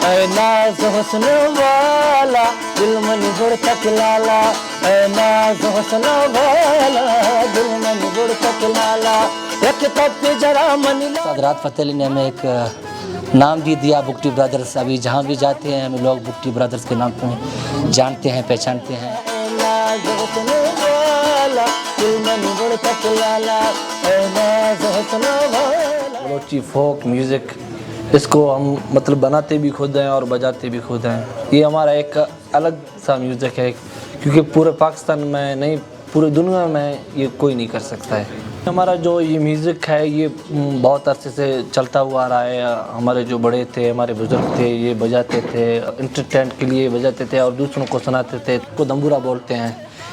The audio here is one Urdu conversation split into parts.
اے ناز حسن والا دل من گڑ تک لالا، اے ناز حسن والا دل من گڑ تک لالا، ایک تب جرا منی لا۔ رات فتح علی نے ہمیں ایک نام بھی دیا بگٹی برادرز، ابھی جہاں بھی جاتے ہیں ہم لوگ بگٹی برادرز کے نام پہ جانتے ہیں پہچانتے ہیں۔ بلوچی فوک میوزک اس کو ہم مطلب بناتے بھی خود ہیں اور بجاتے بھی خود ہیں۔ یہ ہمارا ایک الگ سا میوزک ہے کیونکہ پورے پاکستان میں نہیں پورے دنیا میں یہ کوئی نہیں کر سکتا ہے۔ ہمارا جو یہ میوزک ہے یہ بہت عرصے سے چلتا ہوا آ رہا ہے۔ ہمارے جو بڑے تھے ہمارے بزرگ تھے یہ بجاتے تھے، انٹرٹینٹ کے لیے بجاتے تھے اور دوسروں کو سناتے تھے۔ اس کو دمبورا بولتے ہیں۔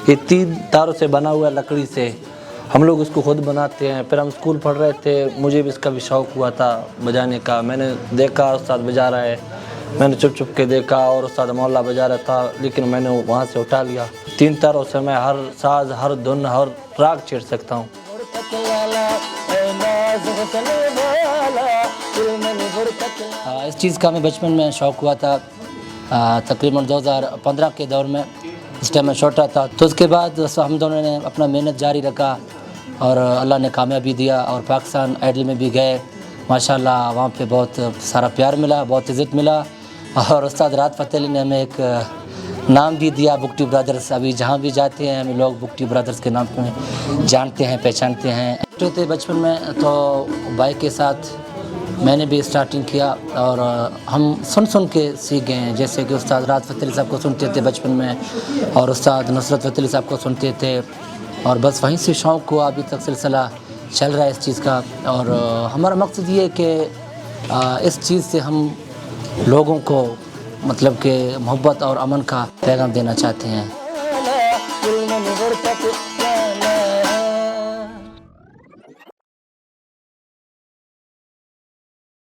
یہ 3 تاروں سے بنا ہوا لکڑی سے ہم لوگ اس کو خود بناتے ہیں۔ پھر ہم اسکول پڑھ رہے تھے، مجھے بھی اس کا بھی شوق ہوا تھا بجانے کا۔ میں نے دیکھا استاد بجا رہا ہے، میں نے چھپ چھپ کے دیکھا اور استاد مولا بجا رہا تھا، لیکن میں نے وہاں سے اٹھا لیا۔ 3 تاروں سے میں ہر ساز، ہر دھن، ہر راگ چھیڑ سکتا ہوں۔ اس چیز کا ہمیں بچپن میں شوق ہوا تھا، تقریباً 2015 کے دور میں، اس ٹائم میں چھوٹا تھا۔ تو اس کے بعد ہم دونوں نے اپنا محنت جاری رکھا اور اللہ نے کامیابی دیا اور پاکستان آئیڈل میں بھی گئے۔ ماشاءاللہ وہاں پہ بہت سارا پیار ملا، بہت عزت ملا اور استاد رات فتح علی نے ہمیں ایک نام بھی دیا بگٹی برادرز، ابھی جہاں بھی جاتے ہیں ہم لوگ بگٹی برادرز کے نام پہ جانتے ہیں پہچانتے ہیں۔ چھوٹے تھے بچپن میں تو بھائی کے ساتھ میں نے بھی اسٹارٹنگ کیا اور ہم سن کے سیکھ گئے ہیں، جیسے کہ استاد رات فتح علی صاحب کو سنتے تھے بچپن میں اور استاد نصرت فتح علی صاحب کو سنتے تھے اور بس وہیں سے شوق ہوا، ابھی تک سلسلہ چل رہا ہے اس چیز کا۔ اور ہمارا مقصد یہ ہے کہ اس چیز سے ہم لوگوں کو مطلب کہ محبت اور امن کا پیغام دینا چاہتے ہیں۔